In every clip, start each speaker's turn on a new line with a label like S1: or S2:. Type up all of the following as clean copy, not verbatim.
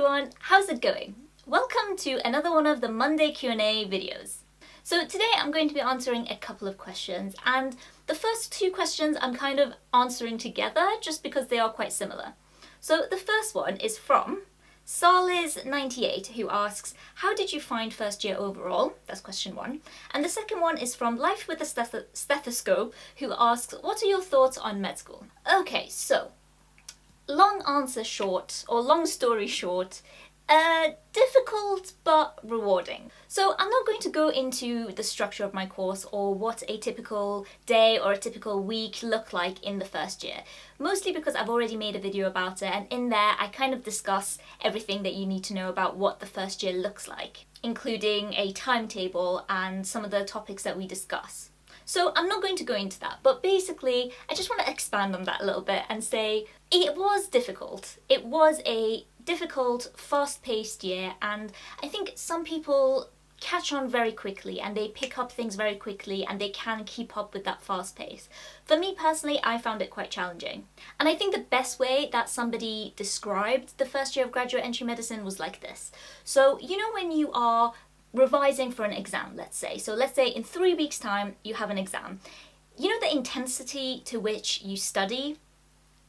S1: everyone, how's it going? Welcome to another one of the Monday Q&A videos. So today I'm going to be answering a couple of questions, and the first two questions I'm kind of answering together just because they are quite similar. So the first one is from Sarliz98, who asks, how did you find first year overall? That's question one. And the second one is from Life with a Stethoscope, who asks, what are your thoughts on med school? Okay, so long story short, difficult but rewarding. So I'm not going to go into the structure of my course or what a typical day or a typical week look like in the first year, mostly because I've already made a video about it, and in there I kind of discuss everything that you need to know about what the first year looks like, including a timetable and some of the topics that we discuss. So I'm not going to go into that, but basically I just want to expand on that a little bit and say it was difficult. It was a difficult, fast-paced year, and I think some people catch on very quickly and they pick up things very quickly and they can keep up with that fast pace. For me personally, I found it quite challenging. And I think the best way that somebody described the first year of graduate entry medicine was like this. So, you know, when you are revising for an exam, let's say in 3 weeks' time you have an exam. You know the intensity to which you study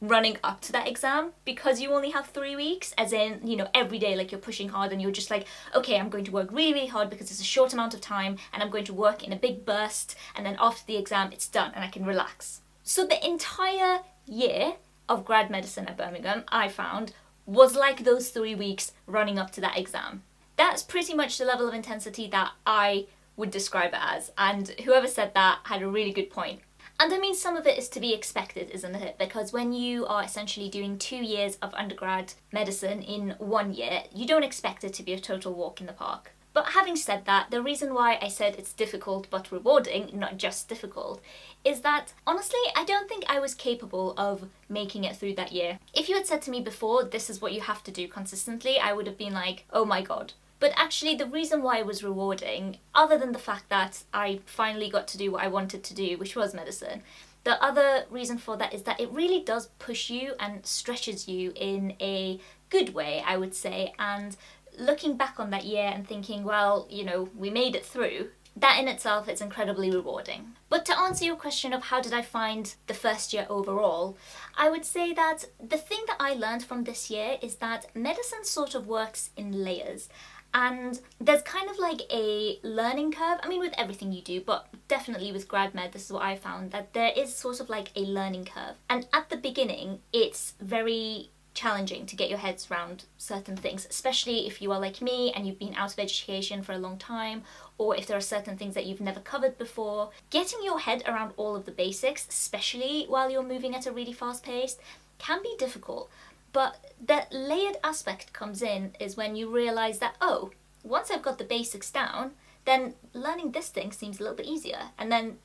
S1: running up to that exam because you only have 3 weeks, as in, you know, every day like you're pushing hard and you're just like, okay, I'm going to work really, really hard because it's a short amount of time and I'm going to work in a big burst, and then after the exam it's done and I can relax. So the entire year of grad medicine at Birmingham, I found, was like those 3 weeks running up to that exam. That's pretty much the level of intensity that I would describe it as, and whoever said that had a really good point. And I mean, some of it is to be expected, isn't it? Because when you are essentially doing 2 years of undergrad medicine in 1 year, you don't expect it to be a total walk in the park. But having said that, the reason why I said it's difficult but rewarding, not just difficult, is that honestly, I don't think I was capable of making it through that year. If you had said to me before, this is what you have to do consistently, I would have been like, oh my god. But actually the reason why it was rewarding, other than the fact that I finally got to do what I wanted to do, which was medicine, the other reason for that is that it really does push you and stretches you in a good way, I would say. And looking back on that year and thinking, well, you know, we made it through, that in itself is incredibly rewarding. But to answer your question of how did I find the first year overall, I would say that the thing that I learned from this year is that medicine sort of works in layers. And there's kind of like a learning curve, I mean with everything you do, but definitely with grad med, this is what I found, that there is sort of like a learning curve. And at the beginning, it's very challenging to get your heads around certain things, especially if you are like me and you've been out of education for a long time, or if there are certain things that you've never covered before. Getting your head around all of the basics, especially while you're moving at a really fast pace, can be difficult. But the layered aspect comes in is when you realise that, oh, once I've got the basics down, then learning this thing seems a little bit easier. And then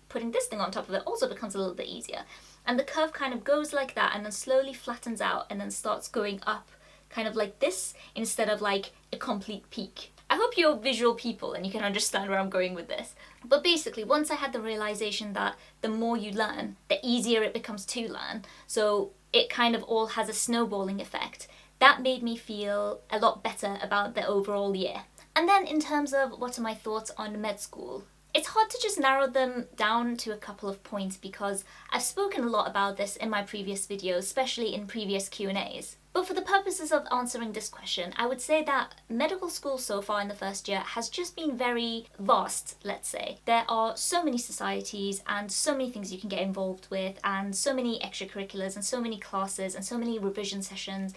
S1: putting this thing on top of it also becomes a little bit easier. And the curve kind of goes like that and then slowly flattens out and then starts going up kind of like this instead of like a complete peak. I hope you're visual people and you can understand where I'm going with this. But basically, once I had the realisation that the more you learn, the easier it becomes to learn, so it kind of all has a snowballing effect, that made me feel a lot better about the overall year. And then in terms of what are my thoughts on med school, it's hard to just narrow them down to a couple of points because I've spoken a lot about this in my previous videos, especially in previous Q&As. But for the purposes of answering this question, I would say that medical school so far in the first year has just been very vast, let's say. There are so many societies and so many things you can get involved with, and so many extracurriculars and so many classes and so many revision sessions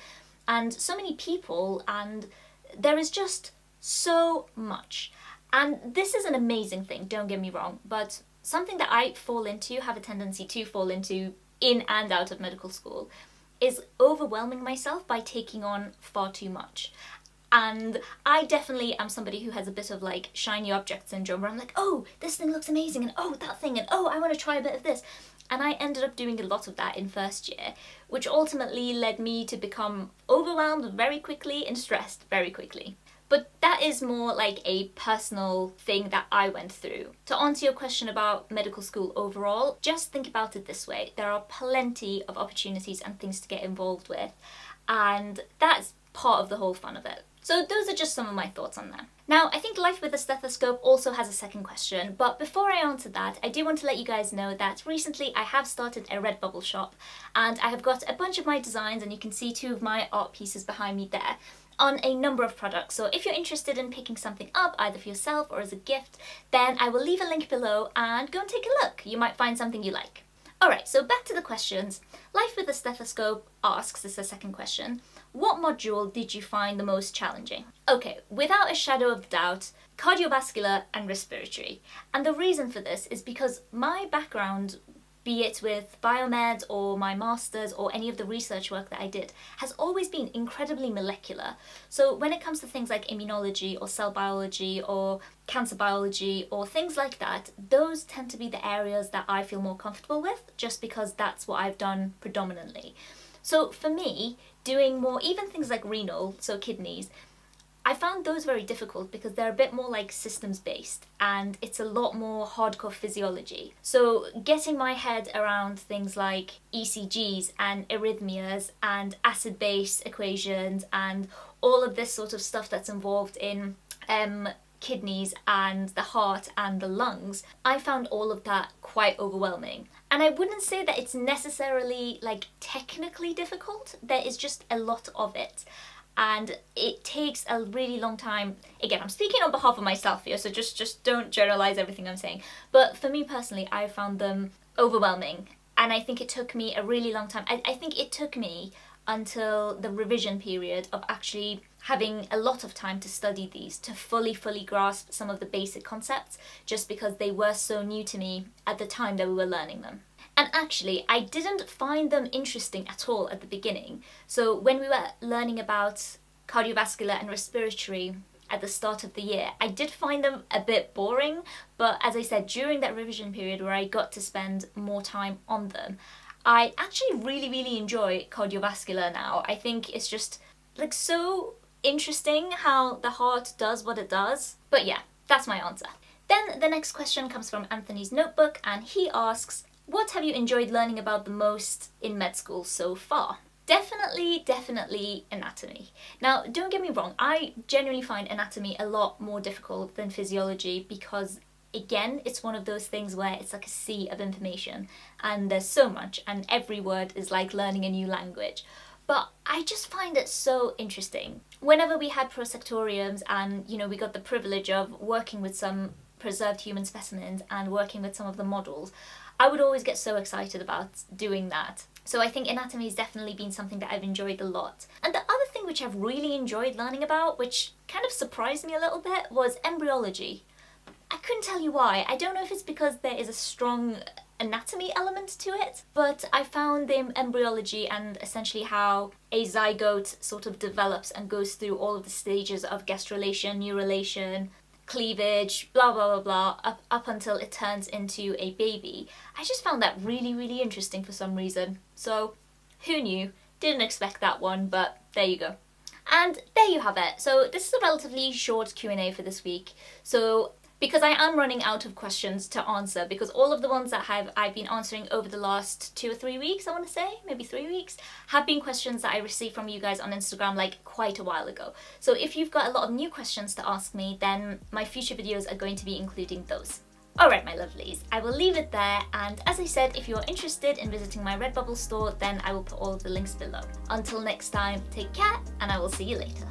S1: and so many people, and there is just so much. And this is an amazing thing, don't get me wrong, but something that I have a tendency to fall into in and out of medical school is overwhelming myself by taking on far too much. And I definitely am somebody who has a bit of like shiny object syndrome, where I'm like, oh, this thing looks amazing, and oh, that thing, and oh, I want to try a bit of this. And I ended up doing a lot of that in first year, which ultimately led me to become overwhelmed very quickly and stressed very quickly. But that is more like a personal thing that I went through. To answer your question about medical school overall, just think about it this way. There are plenty of opportunities and things to get involved with. And that's part of the whole fun of it. So those are just some of my thoughts on that. Now, I think life with a stethoscope also has a second question, but before I answer that, I do want to let you guys know that recently I have started a Redbubble shop, and I have got a bunch of my designs, and you can see 2 of my art pieces behind me there, on a number of products. So if you're interested in picking something up, either for yourself or as a gift, then I will leave a link below and go and take a look. You might find something you like. Alright, so back to the questions. Life with a stethoscope asks, this is the second question, what module did you find the most challenging? Okay, without a shadow of doubt, cardiovascular and respiratory. And the reason for this is because my background, be it with biomed or my master's or any of the research work that I did, has always been incredibly molecular. So when it comes to things like immunology or cell biology or cancer biology or things like that, those tend to be the areas that I feel more comfortable with, just because that's what I've done predominantly. So for me, doing more, even things like renal, so kidneys, I found those very difficult because they're a bit more like systems based and it's a lot more hardcore physiology. So getting my head around things like ECGs and arrhythmias and acid-base equations and all of this sort of stuff that's involved in kidneys and the heart and the lungs, I found all of that quite overwhelming. And I wouldn't say that it's necessarily like technically difficult, there is just a lot of it. And it takes a really long time. Again, I'm speaking on behalf of myself here, so just don't generalize everything I'm saying. But for me personally, I found them overwhelming. And I think it took me a really long time. I think it took me until the revision period of actually having a lot of time to study these, to fully grasp some of the basic concepts, just because they were so new to me at the time that we were learning them. And actually, I didn't find them interesting at all at the beginning. So when we were learning about cardiovascular and respiratory at the start of the year, I did find them a bit boring. But as I said, during that revision period where I got to spend more time on them, I actually really enjoy cardiovascular now. I think it's just like so interesting how the heart does what it does. But yeah, that's my answer. Then the next question comes from Anthony's notebook, and he asks, what have you enjoyed learning about the most in med school so far? Definitely anatomy. Now, don't get me wrong, I genuinely find anatomy a lot more difficult than physiology because, again, it's one of those things where it's like a sea of information and there's so much and every word is like learning a new language. But I just find it so interesting. Whenever we had prosectoriums and, you know, we got the privilege of working with some preserved human specimens and working with some of the models, I would always get so excited about doing that. So I think anatomy has definitely been something that I've enjoyed a lot. And the other thing which I've really enjoyed learning about, which kind of surprised me a little bit, was embryology. I couldn't tell you why. I don't know if it's because there is a strong anatomy element to it, but I found the embryology and essentially how a zygote sort of develops and goes through all of the stages of gastrulation, neurulation, cleavage, blah blah blah blah, up until it turns into a baby. I just found that really interesting for some reason. So who knew? Didn't expect that one, but there you go. And there you have it. So this is a relatively short Q&A for this week. So because I am running out of questions to answer, because all of the ones that I've been answering over the last 2 or 3 weeks, I want to say, maybe 3 weeks, have been questions that I received from you guys on Instagram like quite a while ago. So if you've got a lot of new questions to ask me, then my future videos are going to be including those. Alright my lovelies, I will leave it there, and as I said, if you're interested in visiting my Redbubble store, then I will put all of the links below. Until next time, take care, and I will see you later.